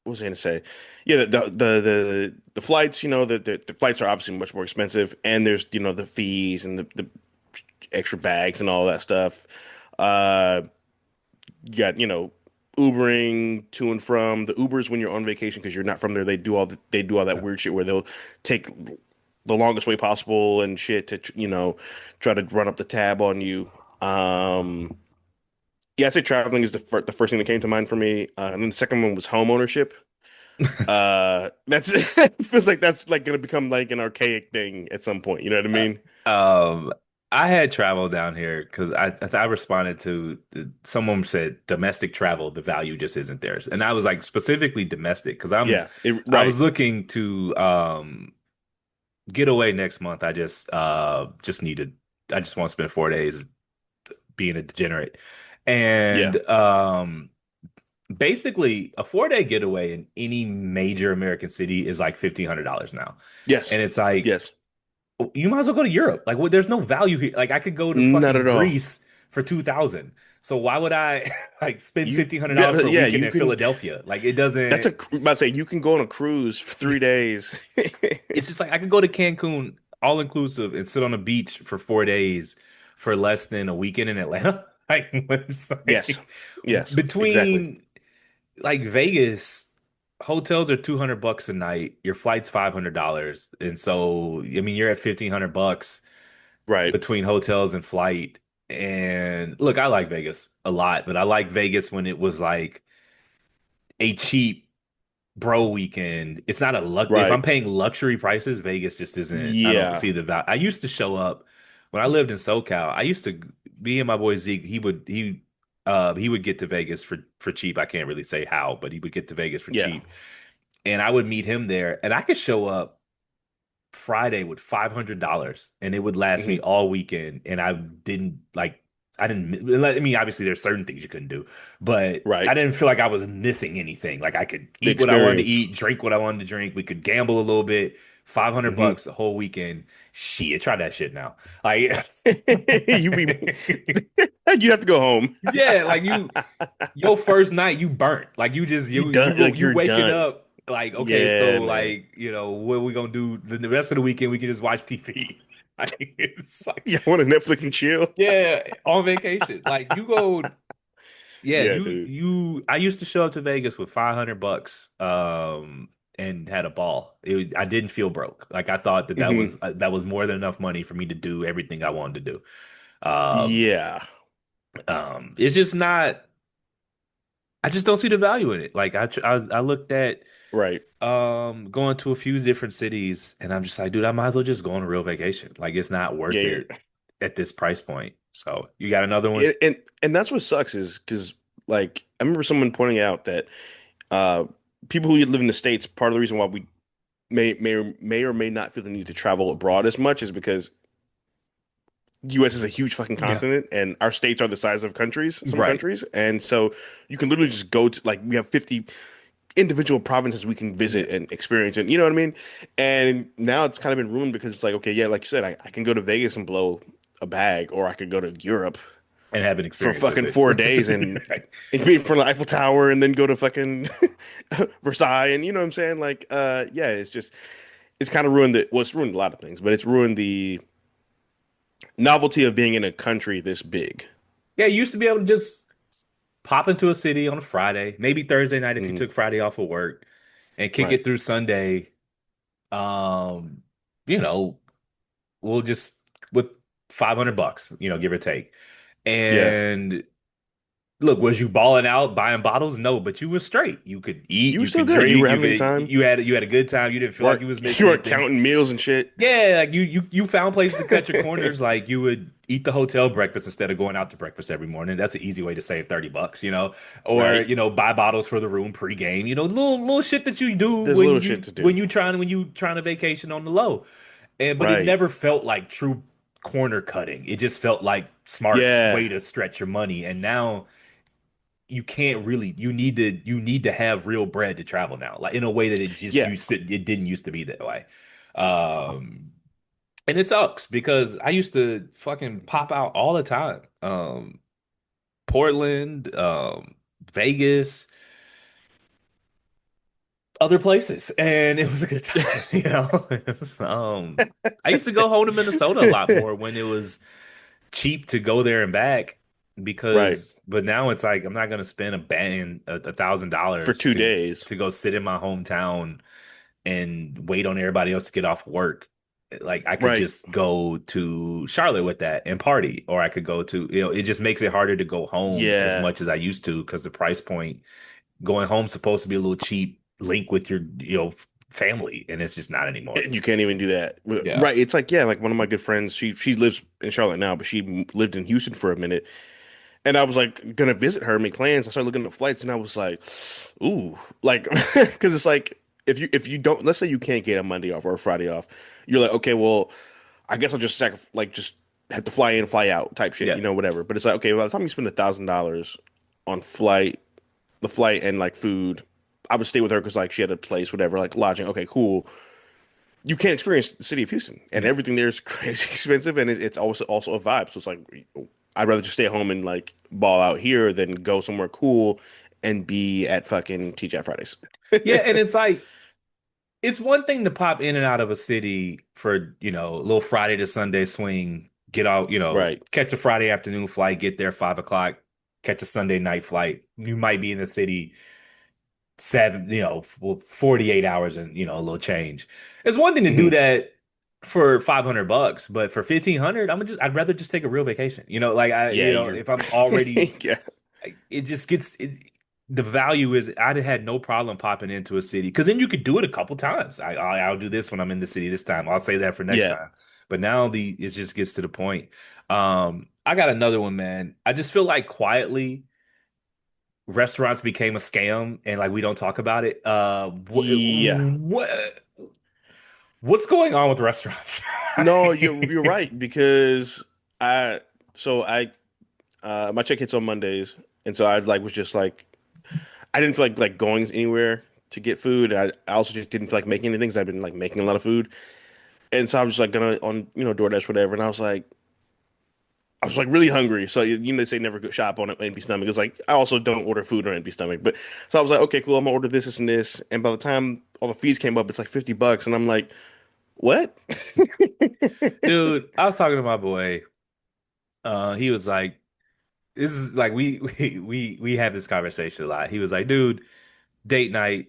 What was I gonna say? Yeah, the flights. You know, the flights are obviously much more expensive, and there's the fees and the extra bags and all that stuff. Uh, you got Ubering to and from. The Ubers when you're on vacation because you're not from there. They do all that weird shit where they'll take the longest way possible and shit to try to run up the tab on you. Um, yeah, I'd say traveling is the first thing that came to mind for me. And then the second one was home ownership. That's it feels like that's like gonna become like an archaic thing at some point. You know what I mean? um, I had travel down here because I responded to someone said domestic travel, the value just isn't there. And I was like specifically domestic because Yeah, I right. was looking to get away next month. I just needed I just want to spend 4 days being a degenerate. Yeah. And basically a 4 day getaway in any major American city is like $1,500 now. Yes. And it's like Yes. you might as well go to Europe. Like, well, there's no value here. Like, I could go to Not fucking at all. Greece for 2,000. So why would I like spend You $1,500 yeah, for a yeah, weekend you in can Philadelphia? Like, it that's doesn't. about to say you can go on a cruise for 3 days. It's just like I could go to Cancun all inclusive and sit on a beach for 4 days for less than a weekend in Atlanta. Like, it's Yes. like Yes, exactly. between like Vegas, hotels are $200 a night. Your flight's $500, and so I mean you're at $1,500 Right. between hotels and flight. And look, I like Vegas a lot, but I like Vegas when it was like a cheap bro weekend. It's not a luck. If I'm Right. paying luxury prices, Vegas just isn't. I don't Yeah. see the value. I used to show up when I lived in SoCal. I used to me and my boy Zeke. He would get to Vegas for cheap. I can't really say how, but he would get to Vegas for Yeah. cheap, and I would meet him there, and I could show up Friday with $500 and it would last Hmm. me all weekend. And I didn't, I mean, obviously there's certain things you couldn't do, but I Right. didn't feel like I was missing anything. Like I could The eat what I wanted to experience. eat, drink what I wanted to drink. We could gamble a little bit. 500 Hmm. bucks a whole weekend. Shit, try that shit now. Like, You be you have to go home. yeah, like your first night you burnt. Like you just You you done go like you you're waking done. up like okay, Yeah, so man. like what are we gonna do the rest of the weekend? We can just watch TV. Like it's like You want to Netflix and chill? yeah, on vacation. Like you go yeah, Yeah, dude. I used to show up to Vegas with $500 and had a ball. I didn't feel broke. Like I thought Hmm. that was more than enough money for me to do everything I wanted to do. Yeah. It's just not I just don't see the value in it. Like I looked at Right. going to a few different cities and I'm just like, dude, I might as well just go on a real vacation. Like it's not Yeah, worth yeah. it at this price point. So you got another one? And that's what sucks is because like I remember someone pointing out that uh people who live in the States, part of the reason why we may or may not feel the need to travel abroad as much is because US is a huge fucking Yeah. continent and our states are the size of countries, some Right. countries. And so you can literally just go to like we have 50 individual provinces we can Yeah. visit and experience and you know what I mean? And now it's kind of been ruined because it's like, okay, yeah, like you said, I can go to Vegas and blow a bag, or I could go to Europe And have an for experience with fucking it. 4 days Right. and be in front of the Eiffel Tower and then go to fucking Versailles and you know what I'm saying? Like, yeah, it's just it's kind of ruined it. Well, it's ruined a lot of things, but it's ruined the novelty of being in a country this big. Yeah, you used to be able to just pop into a city on a Friday, maybe Thursday night if you Mhm. took Friday off of work, and kick Right. it through Sunday. Um, you know, we'll just with $500, give or take. Yeah. And look, was you balling out buying bottles? No, but you were straight. You could eat, You were you still could good. You were drink, having a good time. you had a good time. You didn't feel like Weren't you was you missing weren't anything. counting meals and shit. Yeah, like you found places to cut your corners. Like you would eat the hotel breakfast instead of going out to breakfast every morning. That's an easy way to save $30, or Right. buy bottles for the room pregame. Little shit that you do There's little shit to do. when you trying to vacation on the low. And but it Right. never felt like true corner cutting. It just felt like smart Yeah. way to stretch your money. And now you can't really you need to have real bread to travel now, like in a way that Yeah. it didn't used to be that way. Um and it sucks because I used to fucking pop out all the time. Portland, Vegas, other places, and it was a good time. It was, I used to go home to Minnesota a lot more when it was cheap to go there and back Right. but now it's like I'm not gonna spend $1,000 For 2 days. to go sit in my hometown and wait on everybody else to get off work. Like I could Right. just go to Charlotte with that and party, or I could go to, it just makes it harder to go home as Yeah. much as I used to because the price point going home's supposed to be a little cheap link with your, family, and it's just not anymore. And you can't even do that. Yeah. Right. It's like, yeah, like one of my good friends, she lives in Charlotte now, but she lived in Houston for a minute. And I was like gonna visit her, make plans. I started looking at flights, and I was like, "Ooh," like because it's like if you don't, let's say you can't get a Monday off or a Friday off, you're like, okay, well, I guess I'll just just have to fly in, fly out type shit, Yeah. whatever. But it's like, okay, by the time you spend $1,000 on the flight and like food, I would stay with her because like she had a place, whatever, like lodging. Okay, cool. You can't experience the city of Houston, and Yeah. everything there is crazy expensive, and it's also a vibe. So it's like I'd rather just stay home and like ball out here than go somewhere cool and be at fucking TGI Fridays. Yeah, and it's like it's one thing to pop in and out of a city for, a little Friday to Sunday swing, get out, Right. catch a Friday afternoon flight, get there 5 o'clock, catch a Sunday night flight. You might be in the city 48 hours and, a little change. It's one thing to do Hmm. that for $500, but for 1,500, I'd rather just take a real vacation. Yeah, you're. If I'm already Yeah. it just gets the value is I'd have had no problem popping into a city because then you could do it a couple times. I'll do this when I'm in the city this time. I'll say that for next Yeah. time. But now it just gets to the point. I got another one, man. I just feel like quietly restaurants became a scam and like we don't talk about it. Yeah. What's going on with restaurants? No, you're right because I so I my check hits on Mondays, and so I like was just like I didn't feel like going anywhere to get food. I also just didn't feel like making anything because I've been like making a lot of food. And so I was just like gonna on DoorDash whatever, and I was like really hungry. So they say never go shop on an empty stomach. It's like I also don't order food on an empty stomach. But so I was like, okay, cool. I'm gonna order this and this. And by the time all the fees came up, it's like $50, and I'm like, what? Dude, I was talking to my boy. He was like, this is like we have this conversation a lot. He was like, dude, date night,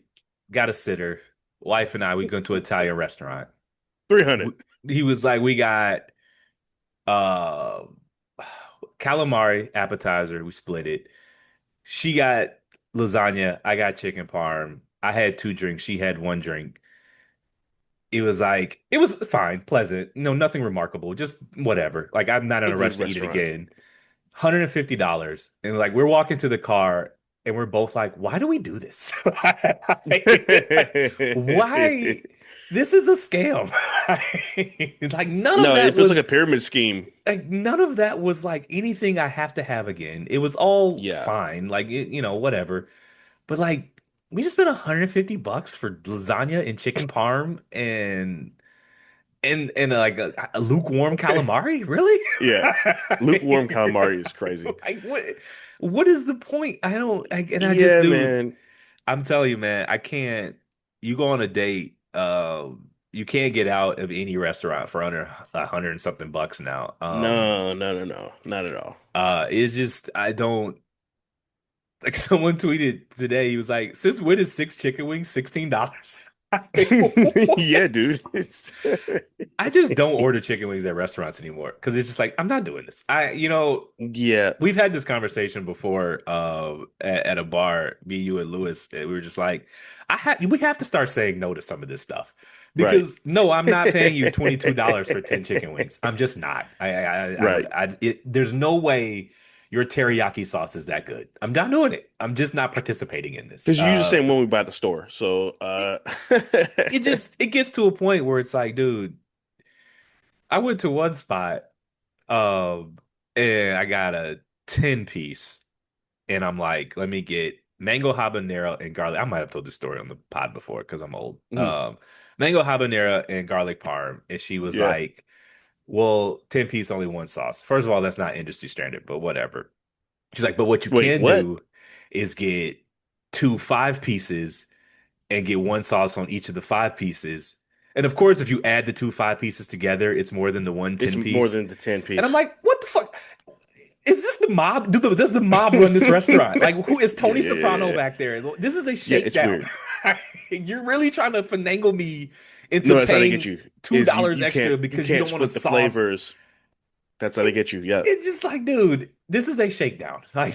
got a sitter. Wife and I, we go to an Italian restaurant. 300. He was like, we got uh calamari appetizer, we split it. She got lasagna, I got chicken parm. I had two drinks, she had one drink. It was fine, pleasant, nothing remarkable, just whatever. Like I'm not in A a good rush to eat it restaurant. again. $150. And like we're walking to the car and we're both like, why do we do this? Like, why? This is a scam. Like none of No, that it feels like was a pyramid scheme. like anything I have to have again. It was all Yeah. fine, like whatever. But like we just spent $150 for lasagna and chicken parm and like a lukewarm calamari, really? Yeah. Lukewarm calamari is crazy. Like what is the point? I don't and I just Yeah, dude, man. I'm telling you, man, I can't. You go on a date, you can't get out of any restaurant for under 100 and something bucks now. No, no, no, no. Not at all. It's just I don't like. Someone tweeted today. He was like, "Since when is six chicken wings $16?" Like, Yeah, what? dude. I just don't order chicken wings at restaurants anymore because it's just like I'm not doing this. Yeah. We've had this conversation before at a bar, me, you, and Lewis, and we were just like, we have to start saying no to some of this stuff Right. because no, I'm not paying you $22 for 10 chicken wings. I'm just not. Right. There's no way your teriyaki sauce is that good. I'm not doing it. I'm just not participating in this. Because you use the same one we buy at the store. So, It, it gets to a point where it's like, dude, I went to one spot, um, and I got a 10 piece. And I'm like, let me get mango habanero and garlic. I might have told this story on the pod before because I'm old. mhm. Mango habanero and garlic parm. And she was Yeah. like, well, 10 piece, only one sauce. First of all, that's not industry standard, but whatever. She's like, but what you Wait, can what? do is get two five pieces and get one sauce on each of the five pieces. And of course, if you add the two five pieces together, it's more than the one It's 10 more piece. than the 10 And I'm piece. like, what the fuck? Is this the mob? Does the mob run this restaurant? Like, who is Yeah, Tony yeah, yeah, Soprano yeah. back there? This is a Yeah, it's shakedown. weird. You're really trying to finagle me into No, that's how they get paying you. two Is dollars extra you because you can't don't want a split the sauce. flavors. That's how they It, get you. Yeah. it's just like, dude, this is a shakedown. Like,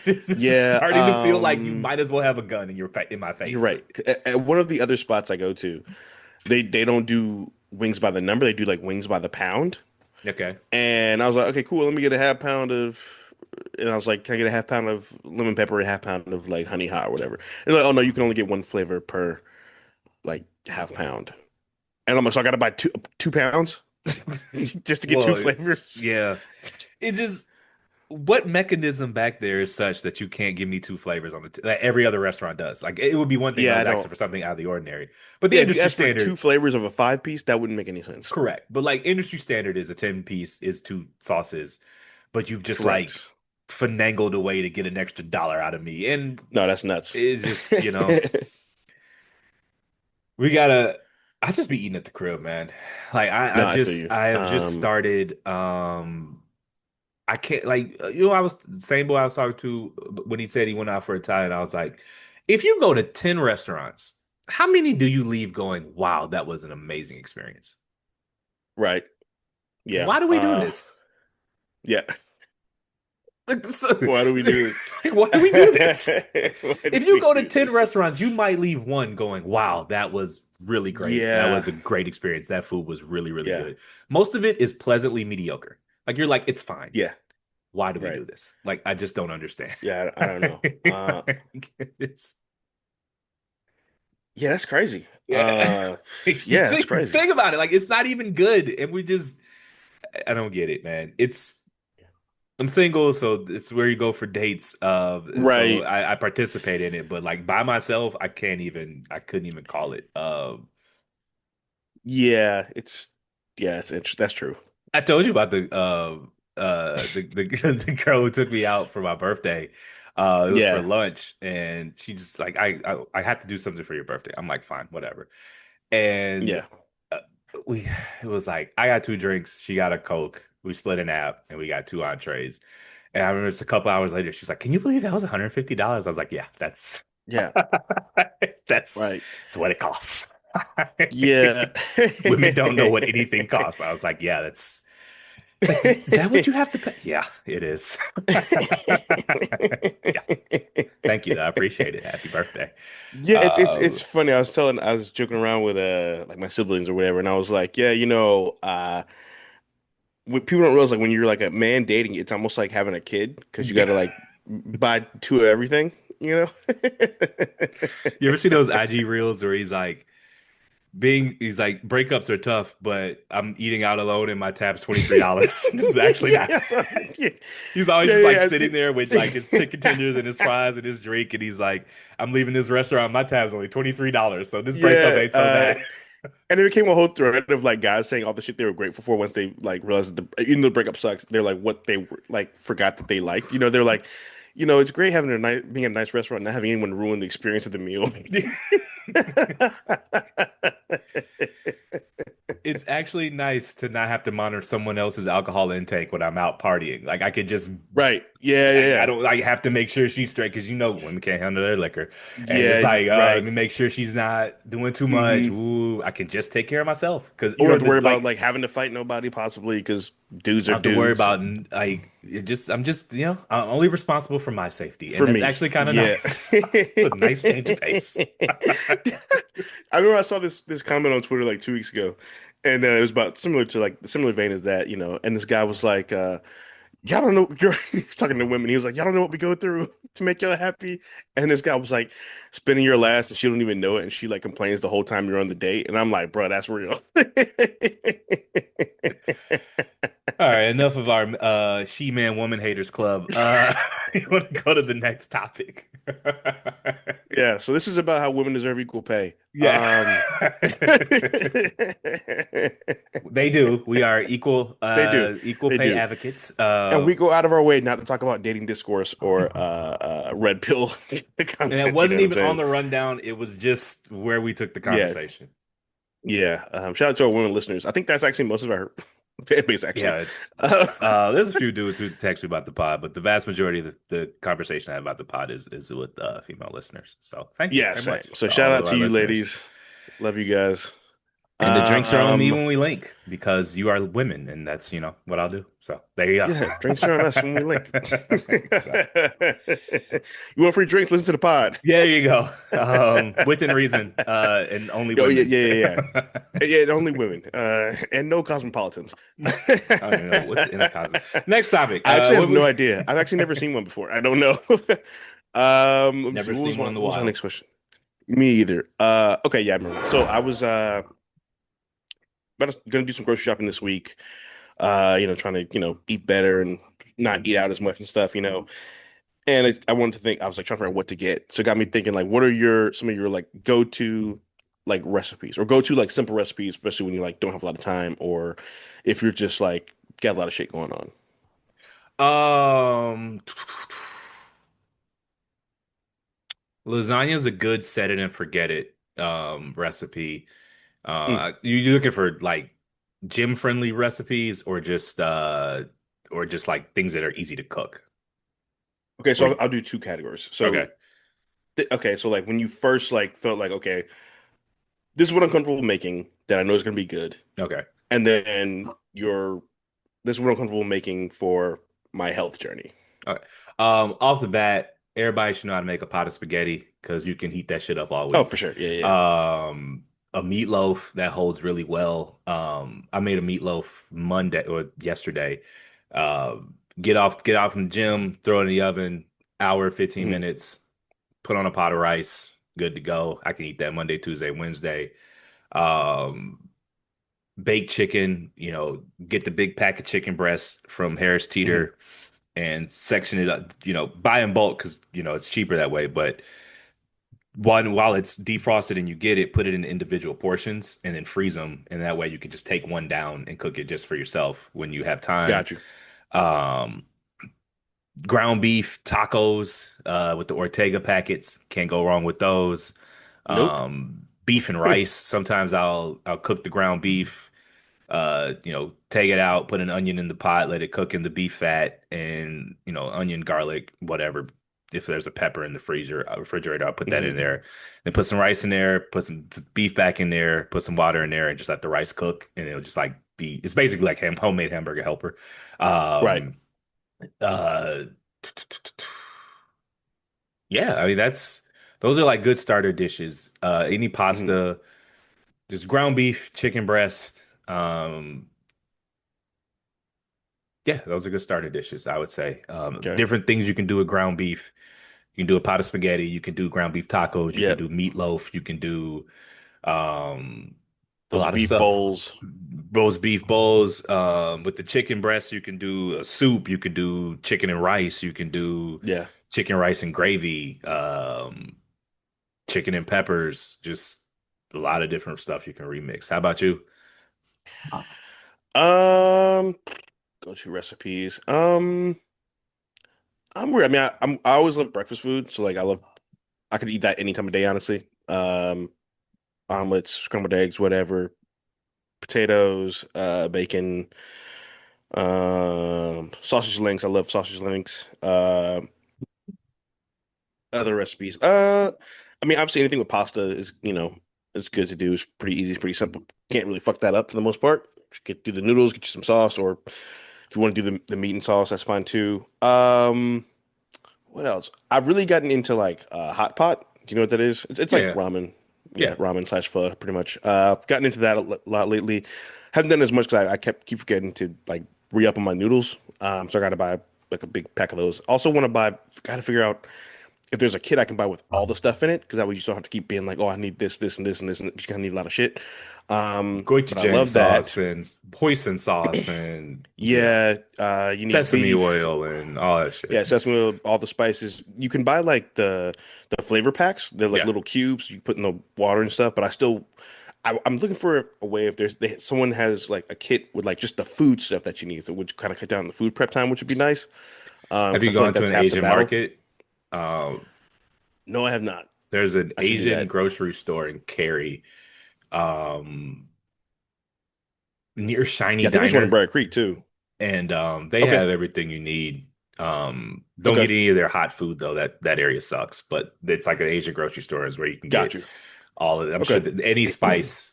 this is Yeah, starting to feel like you might as well have a gun in my you're face. right. At one of the other spots I go to, they don't do wings by the number. They do like wings by the pound. Okay. And I was like, okay, cool. Let me get a half pound of. And I was like, can I get a half pound of lemon pepper, a half pound of like honey hot or whatever? And they're like, oh no, you can only get one flavor per like half pound. And I'm like, so I got to buy 2 pounds just to get two Well, flavors. yeah. It just what mechanism back there is such that you can't give me two flavors on that every other restaurant does? Like it would be one thing if I Yeah, I was asking don't. for something out of the ordinary, but the Yeah, if you industry ask for two standard, flavors of a 5 piece, that wouldn't make any sense. correct. But like industry standard is a 10 piece is two sauces, but you've just like Correct. finagled a way to get an extra dollar out of me, and No, that's nuts. it just we gotta. I just be eating at the crib, man. Like No, I feel you. I have just started. I can't like I was the same boy I was talking to when he said he went out for Italian. I was like, if you go to 10 restaurants, how many do you leave going, wow, that was an amazing experience? Right. Yeah. Why do we do this? Yeah. Like, so, Why do we do this? like, why do we do this? Why do If you we go to do 10 this? restaurants, you might leave one going, wow, that was really great. That Yeah. was a great experience. That food was really, really Yeah. good. Most of it is pleasantly mediocre. Like you're like, it's fine. Yeah. Why do we Right. do this? Like, I just don't understand. Yeah, I don't know. It's- Yeah, that's crazy. yeah. Yeah, it's crazy. Think about it. Like, it's not even good. And we just, I don't get it, man. I'm single, so it's where you go for dates. So Right. I participate in it, but like by myself, I couldn't even call it. Yeah, that's true. I told you about the girl who took me out for my birthday. It was for Yeah. lunch, and she just like I have to do something for your birthday. I'm like, fine, whatever. And Yeah. uh, we it was like I got two drinks, she got a Coke. We split an app, and we got two entrees. And I remember it's a couple hours later. She's like, "Can you believe that was $150?" I was like, "Yeah, that's Yeah. that's Right. that's what it costs." Yeah. Women don't know what anything costs. I was like, "Yeah, that's." It's like, is that what you have to pay? Yeah, it is. Yeah, thank you. Though. I appreciate it. Happy birthday. Yeah, Uh, it's funny. I was joking around with like my siblings or whatever, and I was like, yeah, what people don't realize, like when you're like a man dating, it's almost like having a kid because you got yeah. to like buy two of everything, you know? You ever see those IG reels where he's like, he's like, breakups are tough, but I'm eating out alone and my tab's $23. This is actually not. Yeah, so, yeah, He's always yeah, just like yeah. sitting there with like his chicken tenders and his fries and his drink, and he's like, I'm leaving this restaurant. My tab's only $23, so this breakup Yeah, ain't so bad. and it became a whole thread of like guys saying all the shit they were grateful for once they like realized that even though the breakup sucks, they're like what they were like forgot that they liked. They're like, it's great having a nice being at a nice restaurant, not having anyone ruin the experience of the meal. It's actually nice to not have to monitor someone else's alcohol intake when I'm out partying. Like I could just, Right. Yeah, yeah, I yeah. don't like have to make sure she's straight because women can't handle their liquor, and Yeah, it's like, let right. me make sure she's not doing too much. Hmm. Ooh, I can just take care of myself because, You don't or have to the worry about like, like having to fight nobody possibly because dudes I are don't have to worry dudes. about like I'm just I'm only responsible for my safety, and For that's me, actually kind of yeah. nice. It's a nice change of pace. I remember I saw this comment on Twitter like 2 weeks ago, and it was about similar to like the similar vein as that, and this guy was like, y'all don't know, he's talking to women. He was like, y'all don't know what we go through to make y'all happy. And this guy was like, spending your last, and she don't even know it, and she like complains the whole time you're on the date. And I'm like, bro, that's real. All right, enough of our she-man woman haters club. You want to go to the next topic? Yeah, so this is about how women deserve equal pay. Yeah. They do. We are They do. equal They pay do. advocates. And we go out of our way not to talk about dating discourse or red pill And it content, you know wasn't what I'm even on saying? the rundown. It was just where we took the Yeah, conversation. yeah. Shout out to our women listeners. I think that's actually most of our fan base, actually. Yeah, it's Uh, there's a few dudes who text me about the pod, but the vast majority of the conversation I have about the pod is with female listeners. So thank you yeah, very same. much So to shout all out of to our you, listeners. ladies. Love you guys. And the drinks are on me Um, when we link because you are women, and that's what I'll do. So there you go. yeah, drinks are on us when we link. So, You want free drinks? Listen to the pod. yeah, there you go. Within reason, and only Oh yeah, women. yeah, yeah, I yeah. Yeah, only women. And no cosmopolitans. don't even know what's in a cosmic. Next topic. I actually have What no we idea. I've actually never seen one before. I don't know. Let me see. never What was seen my one in what the was my wild. next question? Me either. Okay, yeah, I remember. So I was gonna do some grocery shopping this week. Trying to, eat better and not eat out as much and stuff, And I wanted to think, I was like trying to figure out what to get. So it got me thinking like what are some of your like go-to like recipes or go-to like simple recipes, especially when you like don't have a lot of time or if you're just like got a lot of shit going on. Um, Lasagna is a good set it and forget it recipe. Mm. You looking for like gym friendly recipes or just like things that are easy to cook? Okay, Or so I'll do two categories. okay, Okay, so like when you first like felt like, okay, this is what I'm comfortable making that I know is gonna be good, okay, and then this is what I'm comfortable making for my health journey. okay. Off the bat, everybody should know how to make a pot of spaghetti because you can heat that shit up all Oh, for week. sure. Yeah, yeah. A meatloaf that holds really well. I made a meatloaf Monday or yesterday. Get off from the gym, throw it in the oven, hour, 15 Hmm. minutes, put on a pot of rice, good to go. I can eat that Monday, Tuesday, Wednesday. Um, Baked chicken, get the big pack of chicken breasts from Harris Hmm. Teeter and section it up, buy in bulk because, it's cheaper that way. But while it's defrosted and you get it, put it in individual portions and then freeze them. And that way you can just take one down and cook it just for yourself when you have time. Got you. Um, Ground beef tacos with the Ortega packets. Can't go wrong with those. Nope. Beef and rice. Sometimes I'll cook the ground beef, take it out, put an onion in the pot, let it cook in the beef fat, and onion, garlic, whatever. If there's a pepper in the refrigerator, I'll put that in Hmm. there. Then put some rice in there, put some beef back in there, put some water in there, and just let the rice cook. And it'll just like it's basically like homemade hamburger helper. Right. Um, uh, yeah, I mean those are like good starter dishes. Any Hmm. pasta, just ground beef, chicken breast. Yeah, those are good starter dishes, I would say. Okay. Different things you can do with ground beef. You can do a pot of spaghetti. You can do ground beef tacos. You can Yep. do meatloaf. You can do A Those lot of beef stuff. bowls. Roast beef bowls. With the chicken breast, you can do a soup. You can do chicken and rice. You can do Yeah. chicken, rice, and gravy. Chicken and peppers. Just a lot of different stuff you can remix. How about you? Um, Go-to recipes. I'm weird. I mean, I always love breakfast food, so like I could eat that any time of day, honestly. Omelets, scrambled eggs, whatever, potatoes, bacon, sausage links. I love sausage links. Other recipes. I mean, obviously anything with pasta is, it's good to do. It's pretty easy, it's pretty simple. Can't really fuck that up for the most part. Just get through the noodles, get you some sauce, or if you want to do the meat and sauce, that's fine too. What else? I've really gotten into like hot pot. Do you know what that is? It's like Yeah, ramen. Yeah, yeah. ramen slash pho, pretty much. I've gotten into that a lot lately. Haven't done as much because I keep forgetting to like re-up on my noodles. So I got to buy like a big pack of those. Also want to buy. Got to figure out if there's a kit I can buy with all the stuff in it, because that way you just don't have to keep being like, oh, I need this, this, and this, and this, and you kind of need a lot of shit. But I Gochujang love sauce that. and hoisin sauce and Yeah, you need sesame beef. oil and all that shit. Yeah, sesame oil, all the spices. You can buy like the flavor packs. They're like Yeah. little cubes you put in the water and stuff. But I'm looking for a way if someone has like a kit with like just the food stuff that you need, so which kind of cut down the food prep time, which would be nice. Have Because I you feel gone like to that's an half the Asian battle. market? Um, No, I have not. there's an I should do Asian that. grocery store in Cary, um, near Shiny Yeah, I think there's one in Diner, Briar Creek too. and they Okay, have everything you need. Don't get okay, any of their hot food though. That area sucks, but it's like an Asian grocery store is where you can got get you. all of it. I'm sure Okay, that any spice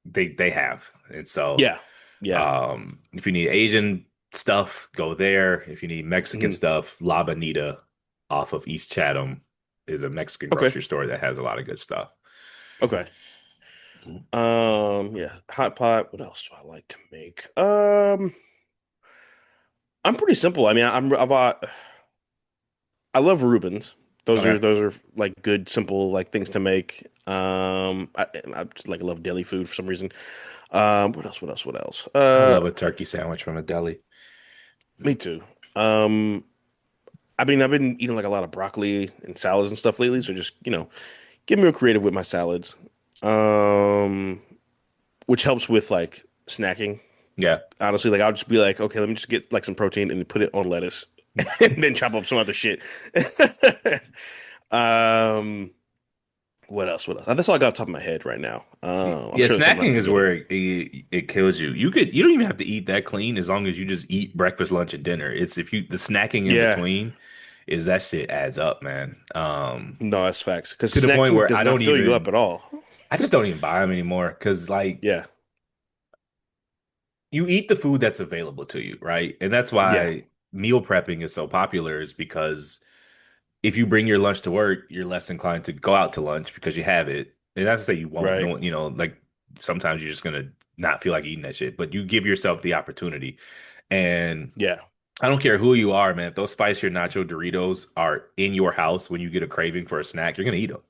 they have, and so. yeah, yeah. If you need Asian stuff, go there. If you need Mexican Mhm. stuff, La Bonita off of East Chatham is a Mexican Okay, grocery store that has a lot of good stuff. okay. Yeah, hot pot. What else do I like to make? I'm pretty simple. I mean, I love Reubens. Okay. Those are like good, simple like things to make. I just like love deli food for some reason. What else? What else? What else? I love a turkey sandwich from a deli. Me too. Um, I mean, I've been eating like a lot of broccoli and salads and stuff lately, so just, get real creative with my salads. Um, which helps with like snacking. Yeah. Honestly, like I'll just be like, okay, let me just get like some protein and then put it on lettuce and then chop up some other shit. Um, what else? What else? That's all I got off the top of my head right now. I'm Yeah, sure there's something I have snacking to is get it. where it kills you. You don't even have to eat that clean as long as you just eat breakfast, lunch, and dinner. It's if you the snacking in Yeah, between is that shit adds up, man. no, that's facts. Because To the snack point food where does not fill you up at all. I just don't even buy them anymore because like Yeah, you eat the food that's available to you, right? And that's yeah, why meal prepping is so popular is because if you bring your lunch to work, you're less inclined to go out to lunch because you have it. And not to say you won't, no right. one, like sometimes you're just gonna not feel like eating that shit, but you give yourself the opportunity. And Yeah, I don't care who you are, man. If those spicy or nacho Doritos are in your house when you get a craving for a snack, you're gonna eat them.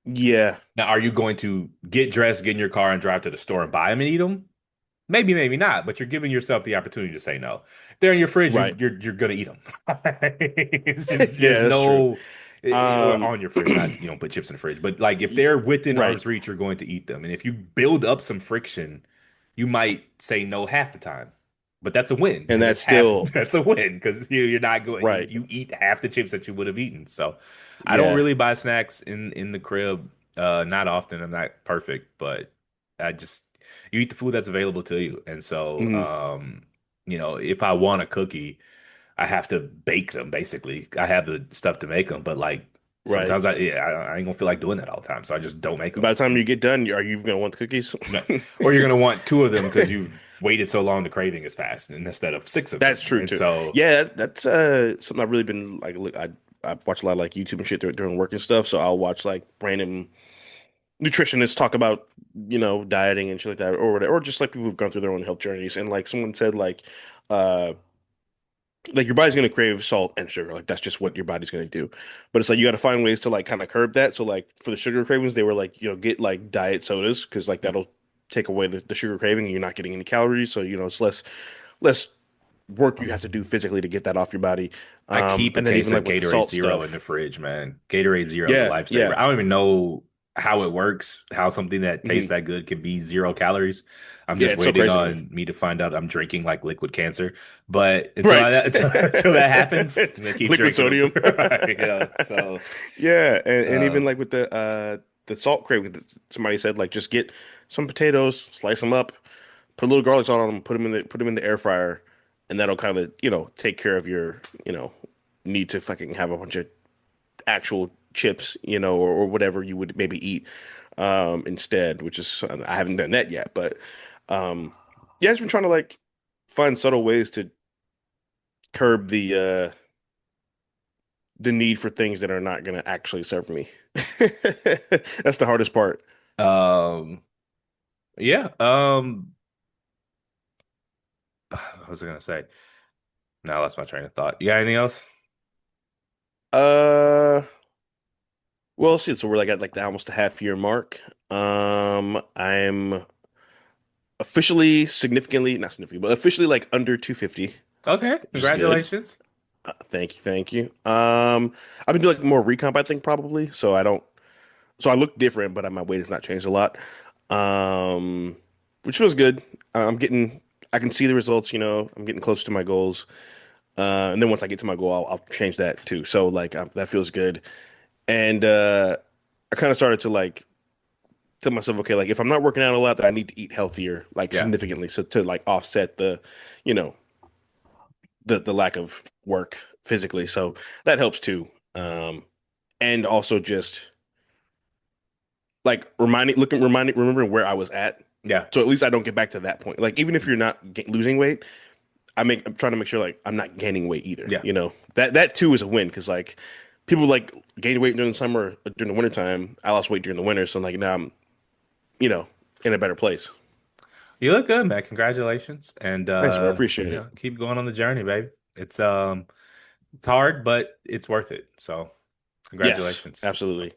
yeah, Now, are you going to get dressed, get in your car, and drive to the store and buy them and eat them? Maybe, maybe not, but you're giving yourself the opportunity to say no. If they're in your fridge, right. you're gonna eat them. It's just Yeah, there's that's true. no or Um, on your fridge, not you don't put chips in the fridge, but like if they're within right. arm's reach, you're going to eat them. And if you build up some friction, you might say no half the time. But that's a win And because that's it's half still that's a win because you're not going right. you eat half the chips that you would have eaten. So I don't Yeah. really buy snacks in the crib. Not often. I'm not perfect, but I just you eat the food that's available to you. And so Mhm. if I want a cookie, I have to bake them basically. I have the stuff to make them, but like Right. sometimes I ain't gonna feel like doing that all the time, so I just don't make By them. the time you get done, are you gonna want the cookies? Or you're gonna want two of them because you've waited so long the craving is passed, and instead of six of That's them. true And too. so Yeah, that's something I've really been like. Look, I watch a lot of like YouTube and shit during work and stuff. So I'll watch like random nutritionists talk about dieting and shit like that, or whatever, or just like people who've gone through their own health journeys. And like someone said, uh, like your body's gonna crave salt and sugar. Like that's just what your body's gonna do. But it's like you got to find ways to like kind of curb that. So like for the sugar cravings, they were like get like diet sodas because like that'll take away the sugar craving, and you're not getting any calories. So, it's less work you have to do physically to get that off your body. I keep a And then case even of like with the Gatorade salt Zero in stuff. the fridge, man. Gatorade Zero is a Yeah, lifesaver. yeah. I don't even know how it works, how something that tastes Mhm. that good can be 0 calories. I'm Yeah, just it's so waiting crazy to me. on me to find out I'm drinking like liquid cancer. But until Right. I until that happens, I'm gonna keep Liquid drinking them. sodium. Right, so Yeah, and uh, even like with the salt craving, somebody said like just get some potatoes, slice them up, put a little garlic salt on them, put them in the air fryer, and that'll kind of take care of your need to fucking have a bunch of actual chips, or whatever you would maybe eat instead. Which is I haven't done that yet, but um, yeah, I've just been trying to like find subtle ways to curb the need for things that are not going to actually serve me. That's the hardest part. um yeah. What was I gonna say? Now I lost my train of thought. You got anything else? Uh, well, see, so we're like at like the almost a half year mark. I'm officially significantly, not significantly, but officially like under 250, Okay, which is good. congratulations. Thank you, thank you. I've been doing like more recomp, I think probably. So I look different, but my weight has not changed a lot. Um, which feels good. I can see the results. I'm getting close to my goals. And then once I get to my goal, I'll change that too. So like that feels good. And I kind of started to like tell myself, okay, like if I'm not working out a lot, that I need to eat healthier, like Yeah. significantly, so to like offset you know, the lack of work physically. So that helps too. And also just like remembering where I was at. Yeah. So at least I don't get back to that point. Like even if you're not losing weight, I'm trying to make sure like I'm not gaining weight either. Yeah. That too is a win because like people like gain weight during the summer, during the wintertime. I lost weight during the winter, so like now I'm you know in a better place. You look good, man. Congratulations. And Thanks, bro. I appreciate it. keep going on the journey, baby. It's hard, but it's worth it. So, Yes, congratulations. absolutely.